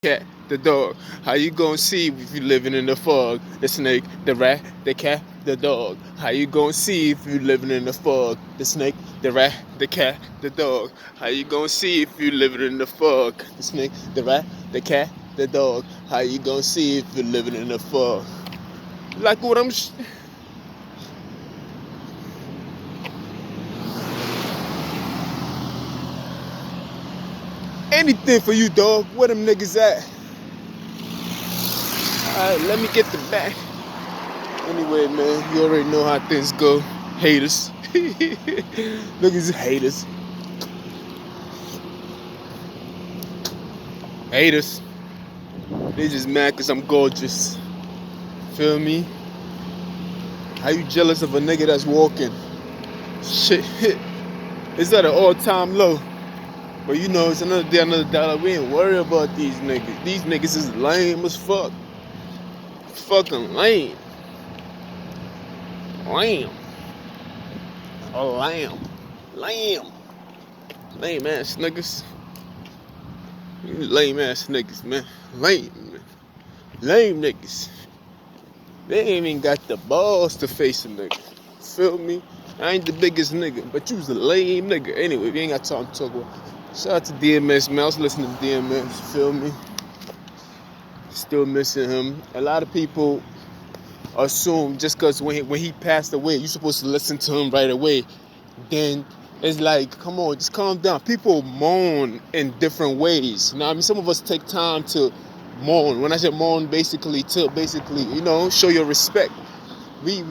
cat, the dog. How you gonna see if you living in the fog? The snake, the rat, the cat, the dog. How you gonna see if you living in the fog? The snake, the rat, the cat, the dog. How you gonna see if you living in the fog? The snake, the rat, the cat, the dog. How you gonna see if you living in the fog? Like what anything for you, dog. Where them niggas at? Alright, let me get the back. Anyway, man, you already know how things go. Haters. Niggas haters. Haters. They just mad cause I'm gorgeous. Feel me? How you jealous of a nigga that's walking? Shit. It's at an all-time low. But you know, it's another day, another dollar. We ain't worried about these niggas. These niggas is lame as fuck. Fucking lame. Lamb. A lamb. Lamb. Lame ass niggas. You lame ass niggas, man. Lame, man. Lame niggas. They ain't even got the balls to face a nigga. Feel me? I ain't the biggest nigga, but you was a lame nigga. Anyway, we ain't got time to talk about. Shout out to DMS, man. I was listening to DMS. Feel me? Still missing him. A lot of people assume just because when he passed away, you're supposed to listen to him right away. Then it's like, come on, just calm down. People mourn in different ways. You know what I mean? Some of us take time to mourn. When I say mourn, basically, show your respect. We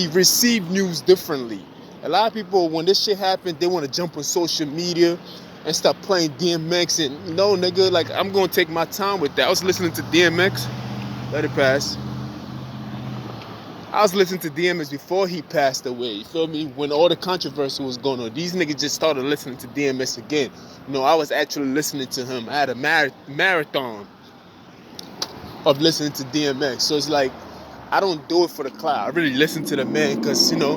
receive news differently. A lot of people, when this shit happened, they want to jump on social media and start playing DMX. And no, nigga, like, I'm going to take my time with that. I was listening to DMX. Let it pass. I was listening to DMX before he passed away. You feel me? When all the controversy was going on, these niggas just started listening to DMX again. You know, I was actually listening to him. I had a marathon of listening to DMX. So it's like, I don't do it for the clout. I really listen to the man because, you know,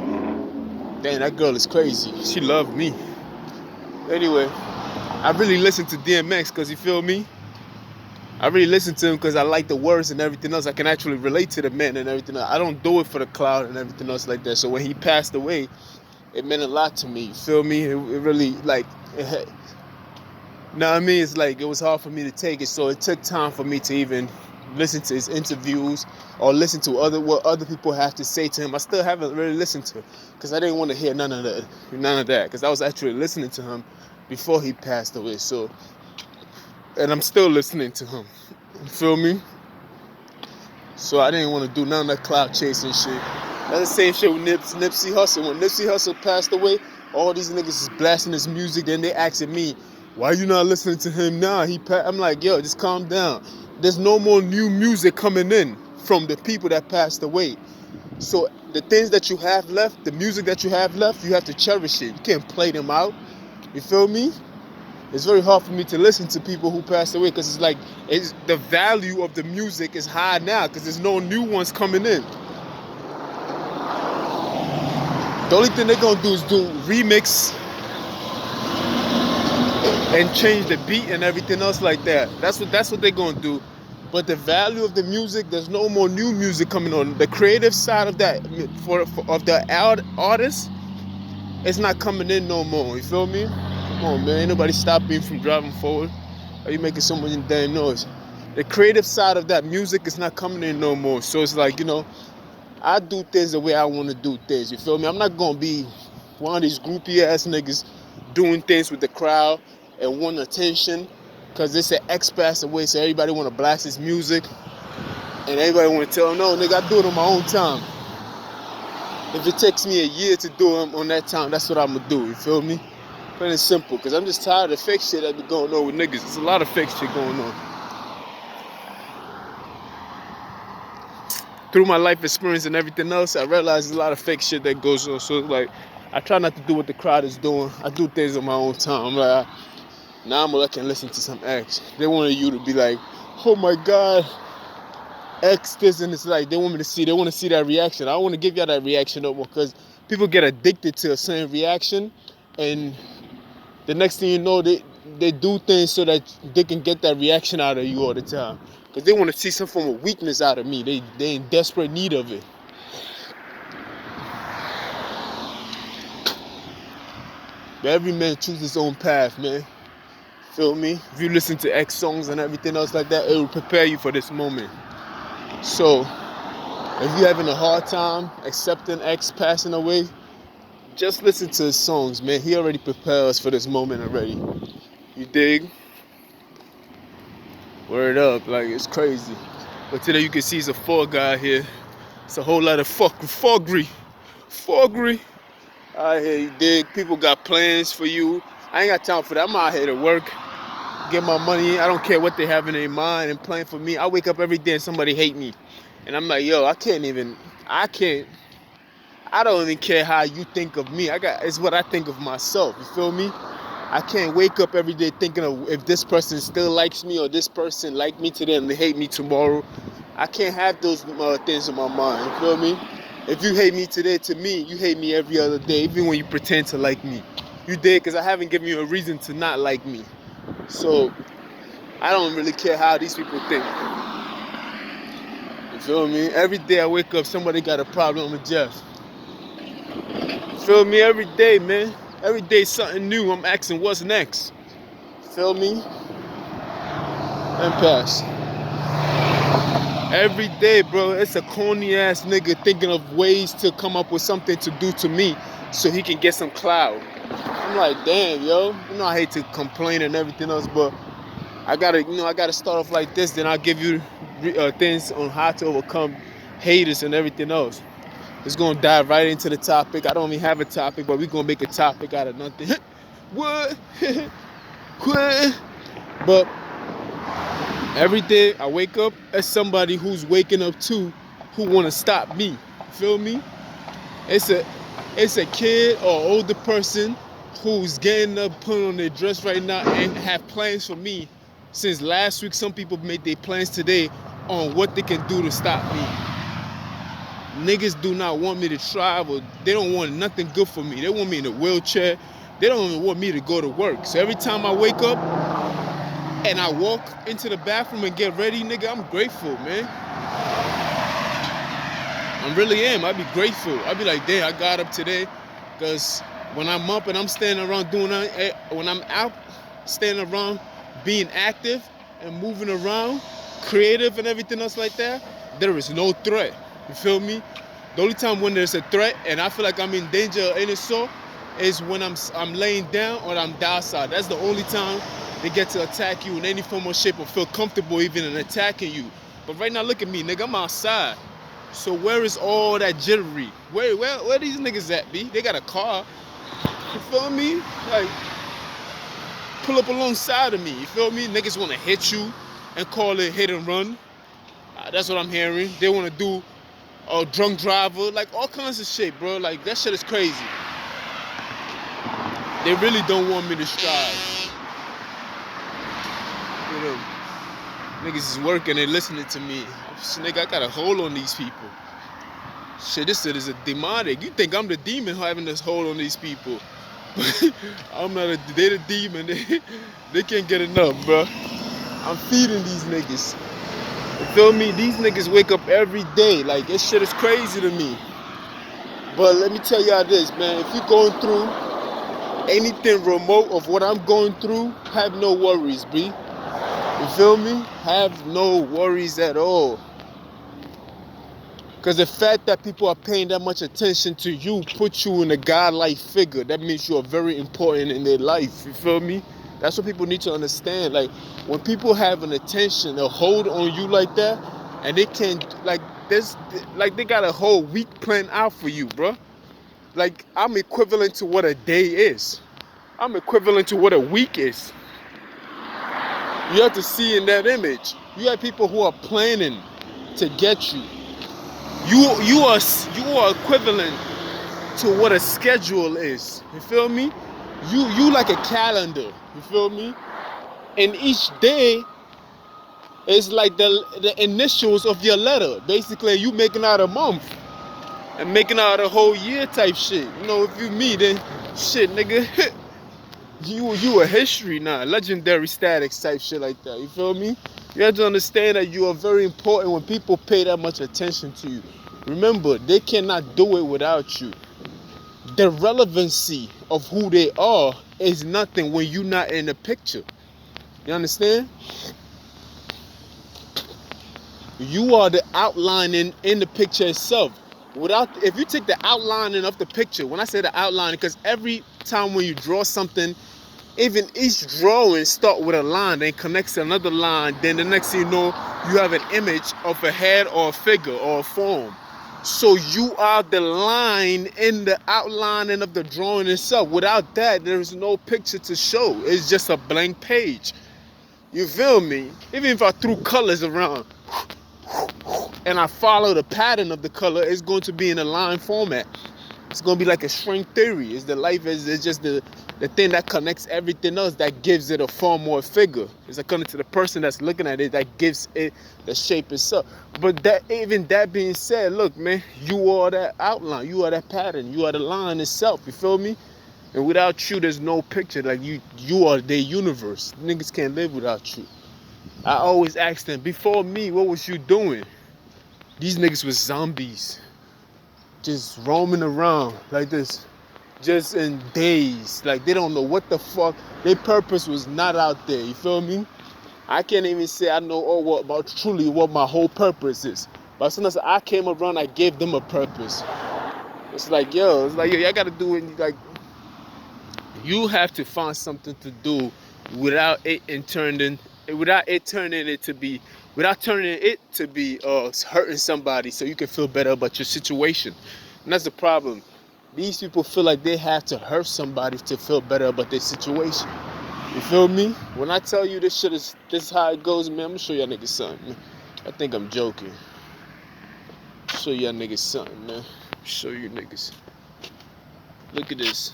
dang, that girl is crazy. She loved me. Anyway, I really listen to DMX because, you feel me? I really listen to him because I like the words and everything else. I can actually relate to the man and everything else. I don't do it for the clout and everything else like that. So when he passed away, it meant a lot to me. You feel me? It really, like, know what I mean? It's like, it was hard for me to take it. So it took time for me to even listen to his interviews or listen to what other people have to say to him. I still haven't really listened to, because I didn't want to hear none of that, because I was actually listening to him before he passed away. So, and I'm still listening to him. You feel me? So I didn't want to do none of that cloud chasing shit. That's the same shit with Nipsey Hussle. When Nipsey Hussle passed away, all these niggas is blasting his music. Then they asking me, why you not listening to him now? I'm like, yo, just calm down. There's no more new music coming in from the people that passed away. So the things that you have left, the music that you have left, you have to cherish it. You can't play them out. You feel me? It's very hard for me to listen to people who passed away, because it's like, the value of the music is high now because there's no new ones coming in. The only thing they're gonna do is do remix and change the beat and everything else like that. That's what they're gonna do. But the value of the music, there's no more new music coming on. The creative side of that of the artist, it's not coming in no more. You feel me? Come on, man. Ain't nobody stopping me from driving forward. Are you making so much damn noise? The creative side of that music is not coming in no more. So it's like, you know, I do things the way I want to do things. You feel me? I'm not going to be one of these groupie ass niggas doing things with the crowd and want attention because they say X passed away, so everybody want to blast his music and everybody want to tell him, no, nigga, I do it on my own time. If it takes me a year to do them on that time, that's what I'm going to do. You feel me? Plain and simple, because I'm just tired of the fake shit that be going on with niggas. There's a lot of fake shit going on. Through my life experience and everything else, I realize there's a lot of fake shit that goes on. So, like, I try not to do what the crowd is doing. I do things on my own time. I'm like, now I'm looking listen to some X. They wanted you to be like, oh my God, X this, and it's like, they want to see that reaction. I don't want to give y'all that reaction no more, because people get addicted to a certain reaction, and the next thing you know, they do things so that they can get that reaction out of you all the time. Because they want to see some form of weakness out of me. They in desperate need of it. But every man chooses his own path, man. Feel me? If you listen to X songs and everything else like that, it will prepare you for this moment. So, if you're having a hard time accepting X passing away, just listen to his songs, man. He already prepared us for this moment already. You dig? Word up, like it's crazy. But today you can see it's a fog guy here. It's a whole lot of foggery. Out here, you dig? People got plans for you. I ain't got time for that. I'm out here to work, get my money. I don't care what they have in their mind and plan for me. I wake up every day and somebody hate me. And I'm like, yo, I don't even care how you think of me. It's what I think of myself. You feel me? I can't wake up every day thinking of if this person still likes me or this person like me today and they hate me tomorrow. I can't have those things in my mind. You feel me? If you hate me today, to me, you hate me every other day, even when you pretend to like me. You did, because I haven't given you a reason to not like me. So, I don't really care how these people think. You feel me? Every day I wake up, somebody got a problem with Jeff. You feel me? Every day, man. Every day something new. I'm asking what's next. Feel me? And pass. Every day, bro, it's a corny ass nigga thinking of ways to come up with something to do to me so he can get some clout. I'm like, damn, yo. You know, I hate to complain and everything else, but I gotta start off like this. Then I'll give you things on how to overcome haters and everything else. It's gonna dive right into the topic. I don't even have a topic, but we're gonna make a topic out of nothing. What? But every day I wake up as somebody who's waking up too, who wanna stop me. Feel me? It's a kid or older person who's getting up, putting on their dress right now and have plans for me. Since last week, some people made their plans today on what they can do to stop me. Niggas do not want me to travel. They don't want nothing good for me. They want me in a wheelchair. They don't even want me to go to work. So every time I wake up and I walk into the bathroom and get ready, nigga, I'm grateful, man. I really am. I be grateful. I be like, damn, I got up today. Because when I'm up and I'm standing around when I'm out standing around being active and moving around, creative and everything else like that, there is no threat. You feel me? The only time when there's a threat and I feel like I'm in danger or any sort is when I'm laying down or I'm docile. That's the only time they get to attack you in any form or shape or feel comfortable even in attacking you. But right now, look at me, nigga. I'm outside. So where is all that jittery? Where these niggas at, B? They got a car. You feel me? Like, pull up alongside of me. You feel me? Niggas want to hit you and call it hit and run. That's what I'm hearing. They want to do a drunk driver. Like, all kinds of shit, bro. Like, that shit is crazy. They really don't want me to strive. You know, niggas is working, they listening to me. Nigga, I got a hold on these people. Shit, this shit is a demonic. You think I'm the demon having this hold on these people. I'm not they the demon. They can't get enough, bro. I'm feeding these niggas. You feel me? These niggas wake up every day. Like, this shit is crazy to me. But let me tell y'all this, man. If you're going through anything remote of what I'm going through, have no worries, B. You feel me? Have no worries at all. Because the fact that people are paying that much attention to you puts you in a godlike figure. That means you are very important in their life. You feel me? That's what people need to understand. Like, when people have an attention, a hold on you like that, and they can, like, they got a whole week planned out for you, bro. Like, I'm equivalent to what a day is. I'm equivalent to what a week is. You have to see in that image. You have people who are planning to get you. You are equivalent to what a schedule is. You feel me? You like a calendar. You feel me? And each day is like the initials of your letter. Basically, you making out a month and making out a whole year type shit. You know, if you me, then shit, nigga. You a history now, legendary status type shit like that. You feel me? You have to understand that you are very important when people pay that much attention to you. Remember, they cannot do it without you. The relevancy of who they are is nothing when you're not in the picture. You understand? You are the outline in the picture itself. If you take the outlining of the picture, when I say the outline, because every time when you draw something, even each drawing start with a line, then connects to another line, then the next thing you know, you have an image of a head or a figure or a form. So you are the line in the outlining of the drawing itself. Without that, there is no picture to show. It's just a blank page. You feel me? Even if I threw colors around and I follow the pattern of the color, it's going to be in a line format. It's going to be like a string theory. It's just the thing that connects everything else that gives it a form or a figure. It's according to the person that's looking at it that gives it the shape itself. But even that being said, look, man, you are that outline. You are that pattern. You are the line itself. You feel me? And without you, there's no picture. Like you are their universe. Niggas can't live without you. I always ask them, before me, what was you doing? These niggas was zombies. Just roaming around like this. Just in daze. Like they don't know what the fuck. Their purpose was not out there. You feel me? I can't even say I know truly what my whole purpose is. But as soon as I came around, I gave them a purpose. It's like, yo, y'all gotta do it. Like, you have to find something to do without turning it to be hurting somebody, so you can feel better about your situation. And that's the problem. These people feel like they have to hurt somebody to feel better about their situation. You feel me? When I tell you this is how it goes, man, I'm gonna show y'all niggas something, man. I think I'm joking. Show y'all niggas something, man. Show you niggas. Look at this.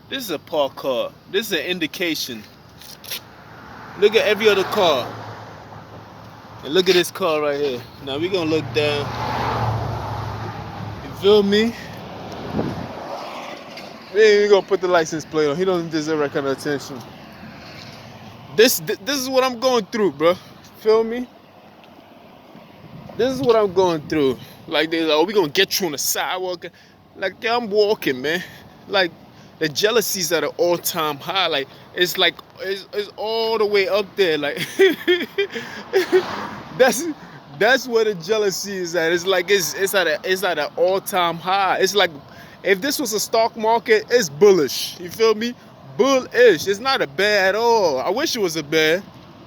This is a parked car. This is an indication. Look at every other car. And look at this car right here. Now we're gonna look down. You feel me? We ain't gonna put the license plate on. He don't deserve that kind of attention. This is what I'm going through, bro. Feel me? This is what I'm going through. Like they're like, oh, we gonna get you on the sidewalk. Like, yeah, I'm walking, man. Like, the jealousy's at an all-time high. Like, it's all the way up there. Like, that's where the jealousy is at. It's like it's at an all-time high. It's like if this was a stock market, it's bullish. You feel me? Bullish. It's not a bear at all. I wish it was a bear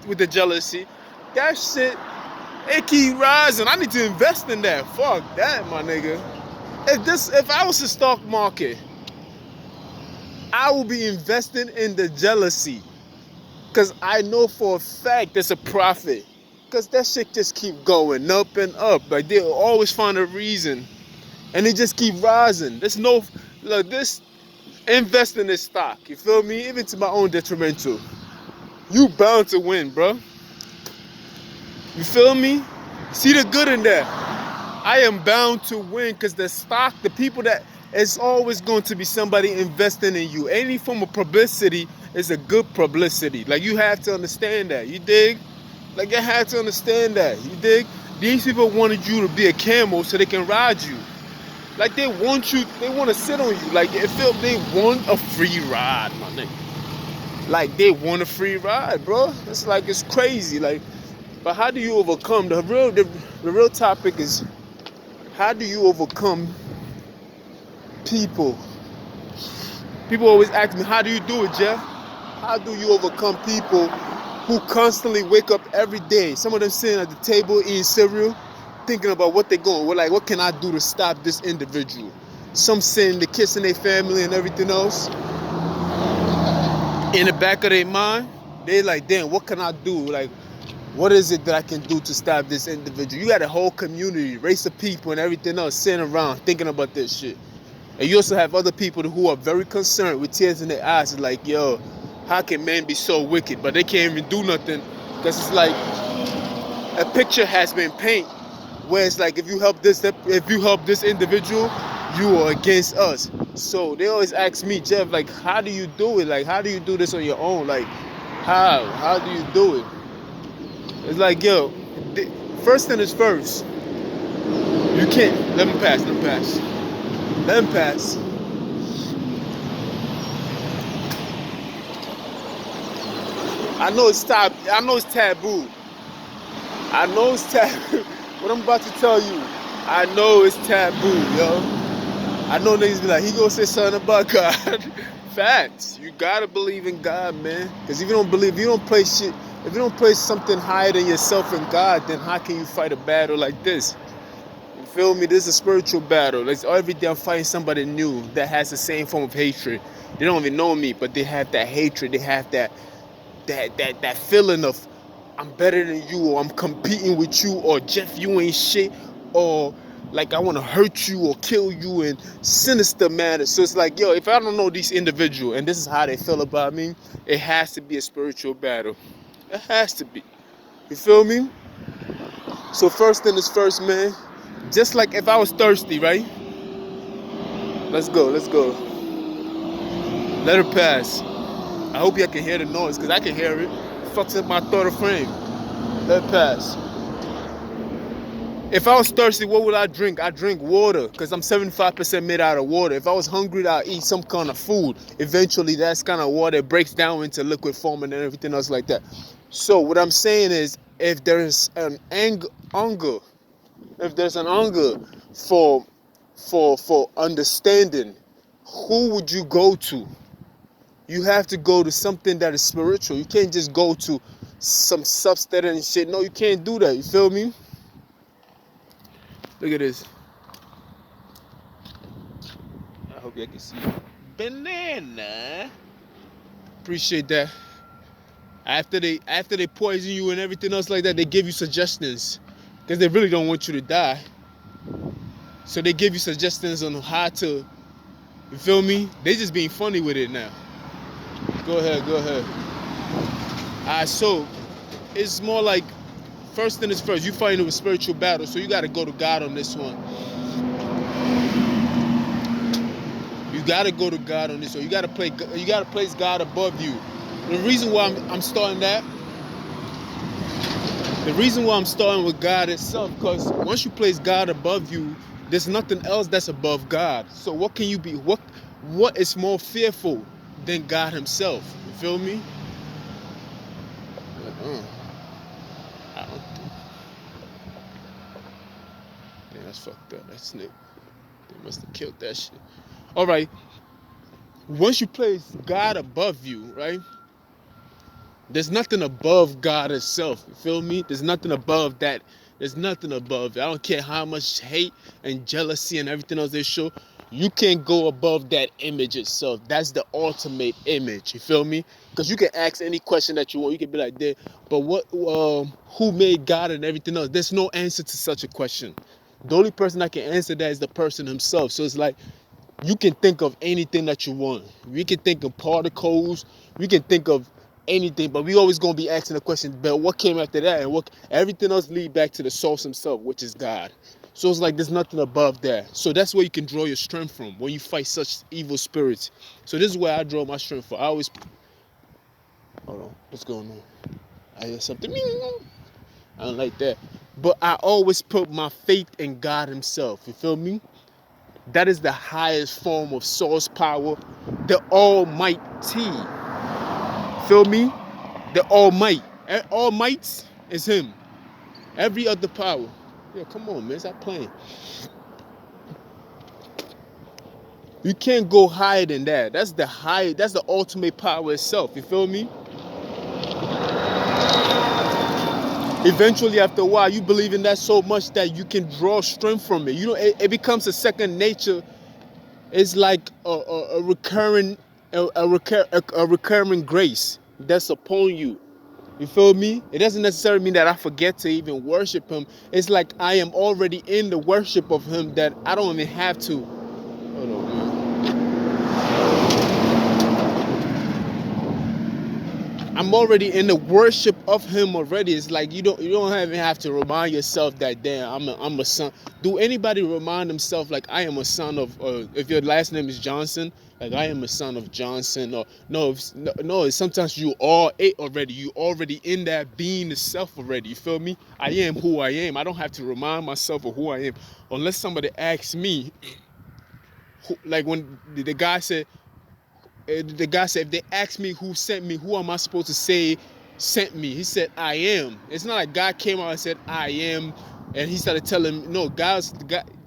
with the jealousy. That shit, it keep rising. I need to invest in that. Fuck that, my nigga. If I was a stock market, I will be investing in the jealousy. Because I know for a fact there's a profit. Because that shit just keep going up and up. Like, they'll always find a reason. And they just keep rising. There's no, like, this, invest in this stock. You feel me? Even to my own detrimental. You bound to win, bro. You feel me? See the good in that. I am bound to win because the stock, the people that, it's always going to be somebody investing in you. Any form of publicity is a good publicity. Like, you have to understand that. You dig? Like, you have to understand that. You dig? These people wanted you to be a camel so they can ride you. Like, they want you, they want to sit on you. Like, they want a free ride, my nigga. Like, they want a free ride, bro. It's like, it's crazy. Like, but how do you overcome? The real topic is, how do you overcome people? People always ask me, how do you do it, Jeff? How do you overcome people who constantly wake up every day? Some of them sitting at the table eating cereal, thinking about what they're going. We're like, what can I do to stop this individual? Some sitting, they're kissing their family and everything else. In the back of their mind, they're like, damn, what can I do? Like, what is it that I can do to stop this individual? You got a whole community, race of people and everything else sitting around thinking about this shit. And you also have other people who are very concerned with tears in their eyes. It's like, yo, how can men be so wicked? But they can't even do nothing because it's like a picture has been painted where it's like, if you help this individual, you are against us. So they always ask me, Jeff, like, how do you do it? Like, how do you do this on your own? Like, how? How do you do it? It's like, yo, first thing is first. You can't. Let me pass. Let me pass. Let him pass. I know it's I know it's taboo. I know it's taboo. What I'm about to tell you, I know it's taboo, yo. I know niggas be like, he gonna say something about God. Facts. You gotta believe in God, man. Because if you don't believe, if you don't place shit, if you don't place something higher than yourself and God, then how can you fight a battle like this? You feel me? This is a spiritual battle. Like every day I'm fighting somebody new that has the same form of hatred. They don't even know me, but they have that hatred. They have that feeling of I'm better than you, or I'm competing with you, or Jeff, you ain't shit, or like I want to hurt you or kill you in sinister manner. So it's like, yo, if I don't know these individuals and this is how they feel about me, it has to be a spiritual battle. It has to be. You feel me? So first thing is first, man. Just like if I was thirsty, right? Let's go, let's go. Let her pass. I hope y'all can hear the noise, because I can hear it. It fucks up my thought of frame. Let her pass. If I was thirsty, what would I drink? I drink water, because I'm 75% made out of water. If I was hungry, I'd eat some kind of food. Eventually, that's kind of water breaks down into liquid form and everything else like that. So what I'm saying is, if there's an hunger, if there's an hunger for understanding, who would you go to? You have to go to something that is spiritual. You can't just go to some substance shit. No, you can't do that. You feel me? Look at this. I hope you can see. Banana. Appreciate that. After they poison you and everything else like that, they give you suggestions, because they really don't want you to die. So they give you suggestions on how to. You feel me? They just being funny with it now. Go ahead, go ahead. Alright, so it's more like first thing is first. You fighting a spiritual battle, so you got to go to God on this one. You got to go to God on this one. You got to place God above you. The reason why I'm starting that. The reason why I'm starting with God itself, because once you place God above you, there's nothing else that's above God. So what can you be? What is more fearful than God Himself? You feel me? I don't think. Damn, that's fucked up. That snake. They must have killed that shit. All right. Once you place God above you, right? There's nothing above God itself. You feel me? There's nothing above that. There's nothing above it. I don't care how much hate and jealousy and everything else they show. You can't go above that image itself. That's the ultimate image. You feel me? Because you can ask any question that you want. You can be like, but what? Who made God and everything else? There's no answer to such a question. The only person that can answer that is the person himself. So it's like, you can think of anything that you want. We can think of particles. We can think of anything, but we always gonna be asking the question, but what came after that? And what everything else lead back to the source himself, which is God. So it's like there's nothing above that. So that's where you can draw your strength from when you fight such evil spirits. So this is where I draw my strength from. I always hold on, what's going on? I hear something. I don't like that. But I always put my faith in God Himself. You feel me? That is the highest form of source power, the Almighty. Feel me? The Almighty. All mights is Him. Every other power. Yeah, come on, man. Stop playing. You can't go higher than that. That's the high. That's the ultimate power itself. You feel me? Eventually, after a while, you believe in that so much that you can draw strength from it. You know, it becomes a second nature. It's like a recurring, a recurring grace that's upon you. You feel me? It doesn't necessarily mean that I forget to even worship Him. It's like I am already in the worship of Him that I don't even have to. Hold on, man. I'm already in the worship of him already. It's like you don't even have to remind yourself that damn I'm a son. Do anybody remind themselves like I am a son of if your last name is Johnson, like I am a son of Johnson, or no, no, sometimes you are it already. You already in that being itself already. You feel me? I am who I am. I don't have to remind myself of who I am unless somebody asks me. Like when the guy said, if they ask me who sent me, who am I supposed to say sent me? He said, I am. It's not like God came out and said, I am. And he started telling, no, God,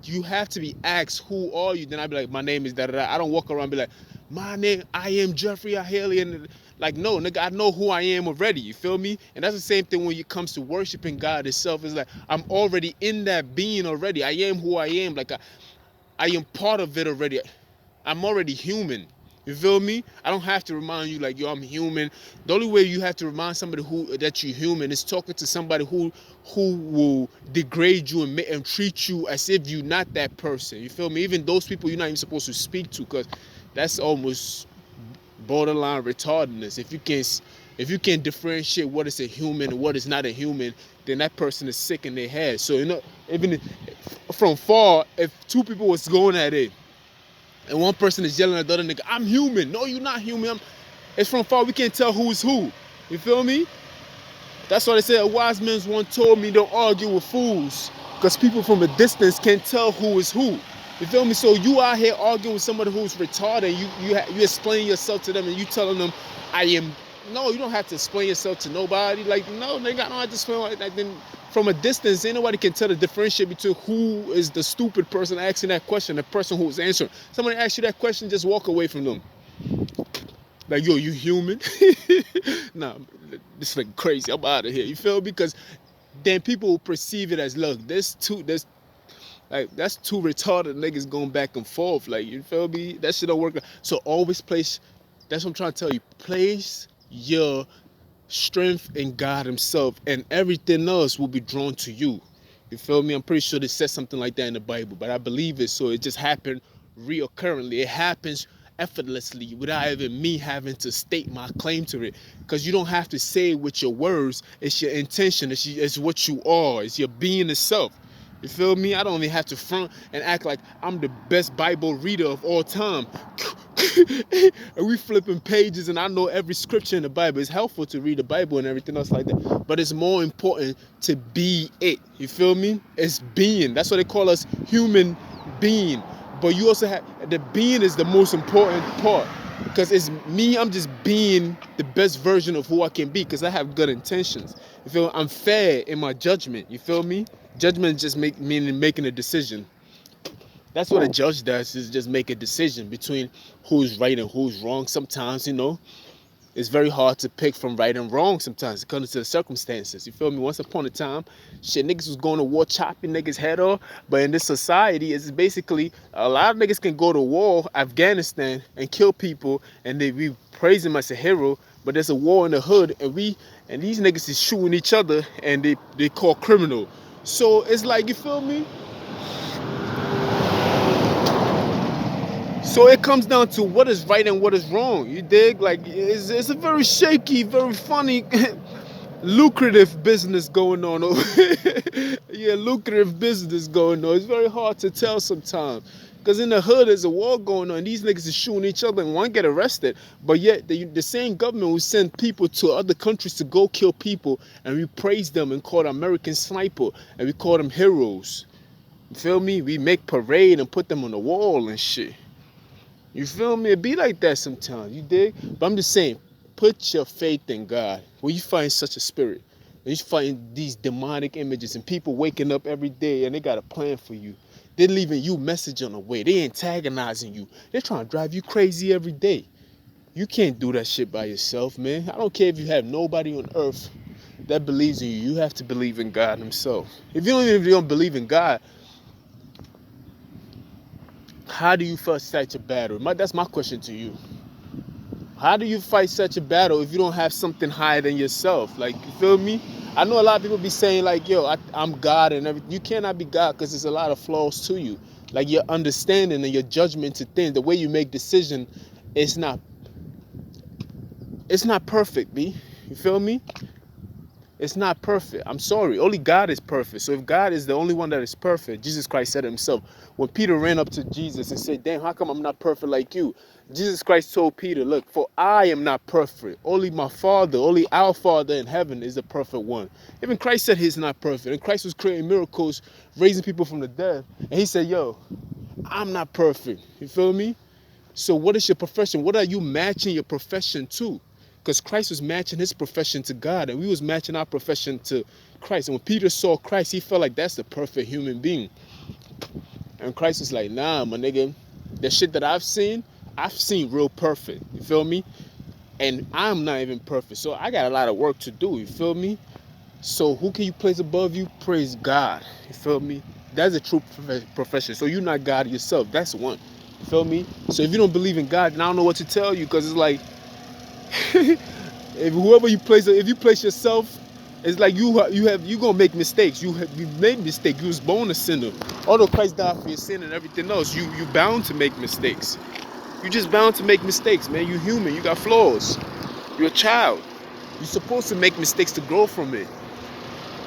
you have to be asked, who are you? Then I'd be like, my name is da da da. I don't walk around and be like, my name, I am Jeffrey Haley. And like, no, nigga, I know who I am already. You feel me? And that's the same thing when it comes to worshiping God itself. It's like, I'm already in that being already. I am who I am. Like, I am part of it already. I'm already human. You feel me? I don't have to remind you like, yo, I'm human. The only way you have to remind somebody that you're human is talking to somebody who will degrade you and treat you as if you're not that person. You feel me? Even those people you're not even supposed to speak to, because that's almost borderline retardedness. If you can differentiate what is a human and what is not a human, then that person is sick in their head. So even from far, if two people was going at it, and one person is yelling at the other nigga, I'm human. No, you're not human. It's from far. We can't tell who's who. You feel me? That's why they say a wise man's one told me don't argue with fools. Because people from a distance can't tell who is who. You feel me? So you out here arguing with somebody who's retarded. You explain yourself to them and you telling them, I am. No, you don't have to explain yourself to nobody. Like, no, nigga, I don't have to explain like that. Then from a distance, ain't nobody can tell the differentiate between who is the stupid person asking that question, the person who's answering. Somebody asks you that question, just walk away from them. Like, yo, you human? Nah, this is crazy. I'm out of here. You feel me? Because then people will perceive it as, look, that's two retarded niggas going back and forth. Like, you feel me? That shit don't work. So always place, that's what I'm trying to tell you. Place your strength in God himself, and everything else will be drawn to you. You feel me? I'm pretty sure they said something like that in the Bible, but I believe it, so it just happened reoccurrently. It happens effortlessly without even me having to state my claim to it, because you don't have to say it with your words. It's your intention. It's what you are. It's your being itself. You feel me? I don't even have to front and act like I'm the best Bible reader of all time. And we flipping pages and I know every scripture in the Bible. It's helpful to read the Bible and everything else like that, but it's more important to be it. You feel me? It's being. That's what they call us, human being. But you also have, the being is the most important part, because it's me. I'm just being the best version of who I can be, because I have good intentions. You feel me? I'm fair in my judgment. You feel me? Judgment just meaning making a decision. That's what a judge does, is just make a decision between who's right and who's wrong. Sometimes, it's very hard to pick from right and wrong sometimes according to the circumstances. You feel me? Once upon a time, shit, niggas was going to war chopping niggas head off. But in this society, it's basically a lot of niggas can go to war, Afghanistan, and kill people, and we praise him as a hero. But there's a war in the hood, and these niggas is shooting each other, and they call criminal. So it's like, you feel me? So it comes down to what is right and what is wrong. You dig? Like, it's a very shaky, very funny, lucrative business going on over here. Yeah, lucrative business going on. It's very hard to tell sometimes. Because in the hood, there's a war going on. These niggas is shooting each other and one get arrested. But yet, the same government will send people to other countries to go kill people. And we praise them and call them American sniper. And we call them heroes. You feel me? We make parade and put them on the wall and shit. You feel me? It be like that sometimes, you dig? But I'm just saying, put your faith in God. When you find such a spirit, and you find these demonic images and people waking up every day and they got a plan for you. They're leaving you message on the way. They antagonizing you. They're trying to drive you crazy every day. You can't do that shit by yourself, man. I don't care if you have nobody on earth that believes in you. You have to believe in God himself. If you don't believe in God, how do you fight such a battle? That's my question to you. How do you fight such a battle if you don't have something higher than yourself? Like, you feel me? I know a lot of people be saying like, yo, I'm God and everything. You cannot be God because there's a lot of flaws to you. Like, your understanding and your judgment to things, the way you make decisions, it's not perfect, B. You feel me? It's not perfect. I'm sorry. Only God is perfect. So if God is the only one that is perfect, Jesus Christ said himself, when Peter ran up to Jesus and said, damn, how come I'm not perfect like you? Jesus Christ told Peter, look, for I am not perfect. Only my Father, only our Father in heaven is the perfect one. Even Christ said he's not perfect. And Christ was creating miracles, raising people from the dead. And he said, yo, I'm not perfect. You feel me? So what is your profession? What are you matching your profession to? Because Christ was matching his profession to God, and we was matching our profession to Christ. And when Peter saw Christ, he felt like that's the perfect human being. And Christ was like, nah, my nigga, the shit that I've seen real perfect. You feel me? And I'm not even perfect. So I got a lot of work to do. You feel me? So who can you place above you? Praise God. You feel me? That's a true profession. So you're not God yourself. That's one. You feel me? So if you don't believe in God, then I don't know what to tell you, because it's like, if you place yourself, it's like you gonna make mistakes. You made mistakes. You was born a sinner. Although Christ died for your sin and everything else, you bound to make mistakes. You just bound to make mistakes, man. You human. You got flaws. You're a child. You're supposed to make mistakes to grow from it.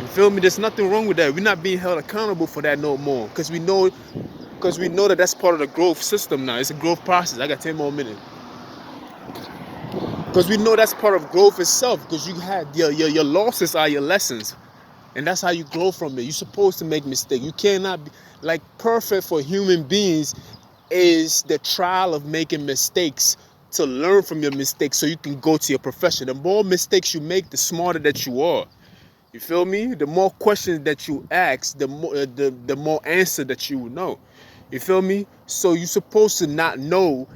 You feel me? There's nothing wrong with that. We're not being held accountable for that no more, because we know that that's part of the growth system now. It's a growth process. I got 10 more minutes. Because we know that's part of growth itself, because you had your losses are your lessons, and that's how you grow from it. You're supposed to make mistakes. You cannot be like perfect. For human beings is the trial of making mistakes, to learn from your mistakes so you can go to your profession. The more mistakes you make, the smarter that you are. You feel me? The more questions that you ask, the more answer that you will know. You feel me? So you're supposed to not know,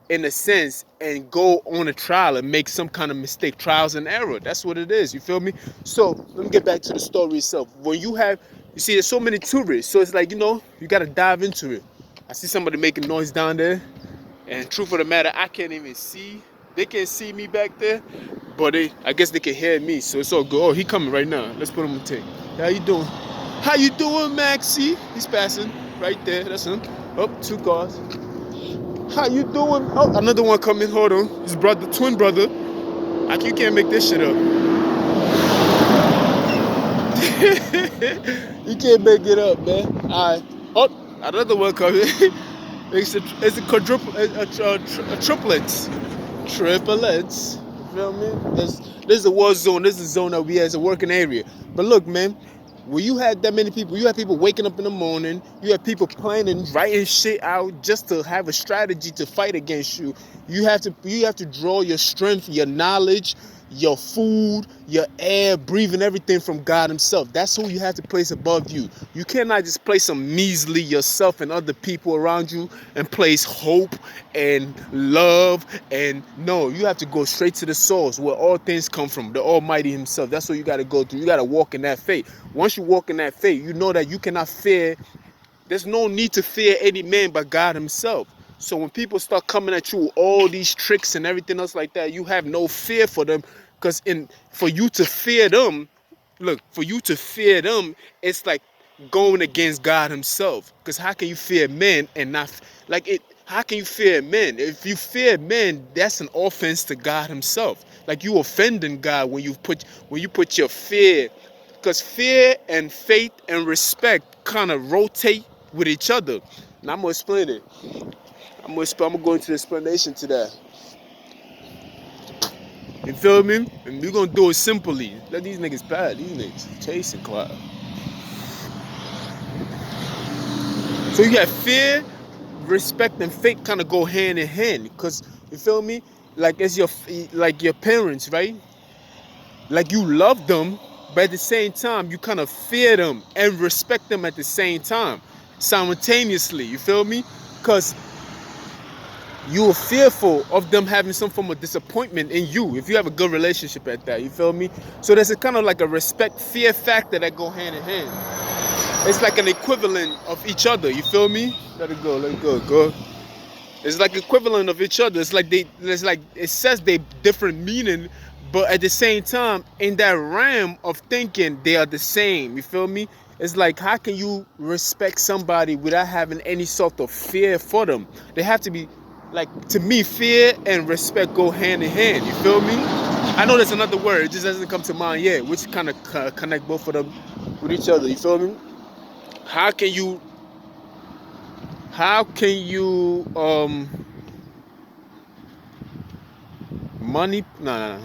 in a sense, and go on a trial and make some kind of mistake. Trials and error. That's what it is. You feel me? So let me get back to the story itself. When you see, there's so many tourists, so it's like, you got to dive into it. I see somebody making noise down there, and truth of the matter, I can't even see. They can't see me back there, but I guess they can hear me, so it's all good. Oh, he coming right now. Let's put him on tape. How you doing? How you doing, Maxie? He's passing right there. That's him. Oh, 2 cars. How you doing? Oh, another one coming. Hold on. His brother, twin brother. You can't make this shit up. You can't make it up, man. Alright. Oh, another one coming. It's a quadruple, a triplets. Triplets. You feel me? This is a war zone. This is a zone that we as a working area. But look, man, when you had that many people, you had people waking up in the morning, you had people planning, writing shit out just to have a strategy to fight against you. You have to draw your strength, your knowledge, your food, your air, breathing, everything from God himself. That's who you have to place above you. You cannot just place some measly yourself and other people around you and place hope and love. And no, you have to go straight to the source where all things come from, the Almighty himself. That's what you got to go through. You got to walk in that faith. Once you walk in that faith, you know that you cannot fear. There's no need to fear any man but God himself. So when people start coming at you with all these tricks and everything else like that, you have no fear for them. Because for you to fear them, it's like going against God himself. Because how can you fear men and not like it? How can you fear men? If you fear men, that's an offense to God himself. Like you offending God when you put your fear. Because fear and faith and respect kind of rotate with each other. And I'm gonna explain it. I'm gonna go into the explanation to that. You feel me? And we're gonna do it simply. Let these niggas pass. These niggas chasing cloud. So you got fear, respect, and faith kind of go hand in hand. Because you feel me? Like your parents, right? Like you love them, but at the same time you kind of fear them and respect them at the same time, simultaneously. You feel me? Because you are fearful of them having some form of disappointment in you if you have a good relationship at that. You feel me? So there's a kind of like a respect fear factor that go hand in hand. It's like an equivalent of each other. You feel me? Let it go, go. It's like equivalent of each other. It's like it says they different meaning, but at the same time, in that realm of thinking, they are the same. You feel me? It's like, how can you respect somebody without having any sort of fear for them? They have to be, like, to me, fear and respect go hand in hand. You feel me? I know there's another word, it just doesn't come to mind yet, which kind of connect both of them with each other. You feel me? How can you? How can you? Money? No.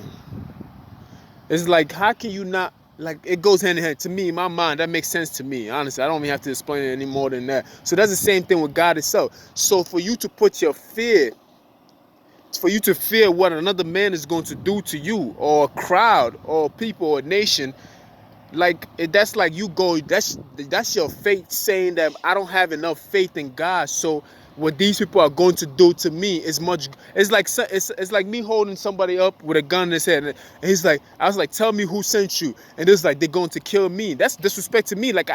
It's like, how can you not? Like, it goes hand in hand. To me, in my mind, that makes sense to me. Honestly, I don't even have to explain it any more than that. So that's the same thing with God itself. So for you to put your fear, for you to fear what another man is going to do to you, or a crowd, or people, or a nation, like that's like you go, that's your faith saying that I don't have enough faith in God, so what these people are going to do to me is much. It's like me holding somebody up with a gun in his head, and he's like, I was like, tell me who sent you, and it's like they're going to kill me. That's disrespect to me. Like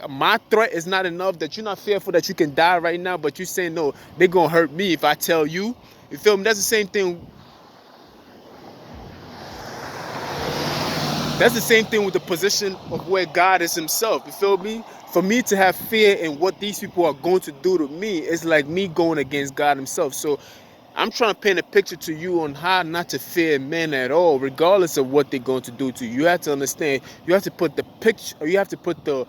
my threat is not enough, that you're not fearful that you can die right now, but you saying no, they're gonna hurt me if I tell you. You feel me? That's the same thing. That's the same thing with the position of where God is himself. You feel me? For me to have fear in what these people are going to do to me, it's like me going against God himself. So I'm trying to paint a picture to you on how not to fear men at all, regardless of what they're going to do to you. You have to understand, you have to put the picture, or you have to put the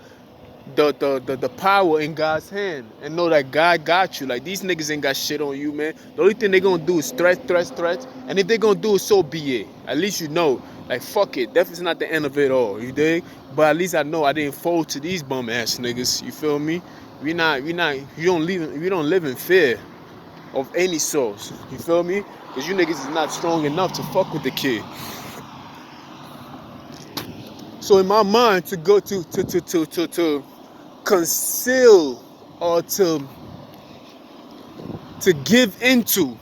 power in God's hand and know that God got you. Like, these niggas ain't got shit on you, man. The only thing they gonna do is threats. And if they gonna do it, so be it. At least you know, like, fuck it. Death is not the end of it all, you dig? But at least I know I didn't fold to these bum ass niggas. You feel me? We don't live in fear of any source. You feel me? Because you niggas is not strong enough to fuck with the kid. So in my mind, to go to conceal, or to give into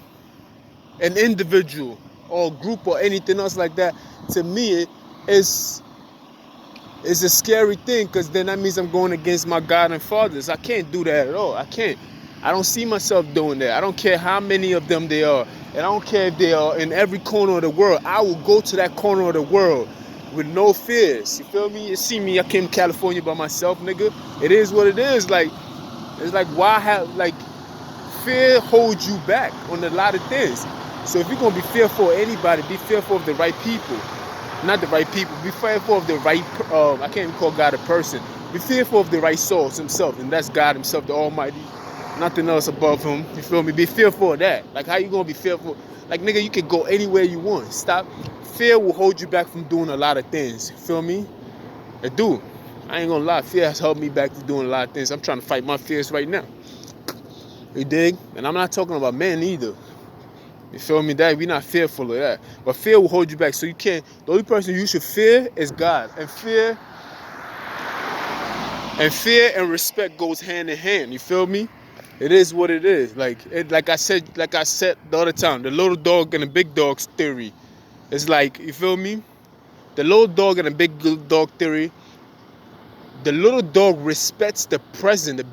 an individual or group or anything else like that, to me is a scary thing, because then that means I'm going against my God and fathers. I can't do that at all. I don't see myself doing that. I don't care how many of them they are, and I don't care if they are in every corner of the world. I will go to that corner of the world with no fears. You feel me? You see me, I came to California by myself, nigga. It is what it is. Like, it's like, why have, like, fear holds you back on a lot of things. So if you're gonna be fearful of anybody, be fearful of the right people. Not the right people. Be fearful of the right. I can't even call God a person. Be fearful of the right source himself, and that's God himself, the Almighty. Nothing else above him. You feel me? Be fearful of that. Like, how you gonna be fearful? Like, nigga, you can go anywhere you want. Stop. Fear will hold you back from doing a lot of things. You feel me? It do. I ain't gonna lie. Fear has held me back from doing a lot of things. I'm trying to fight my fears right now. You dig? And I'm not talking about men either. You feel me? That we're not fearful of that. But fear will hold you back. So you can't. The only person you should fear is God. And fear and respect goes hand in hand. You feel me? It is what it is. Like I said the other time, the little dog and the big dog's theory. It's like, you feel me? The little dog and the big dog theory. The little dog respects the present, the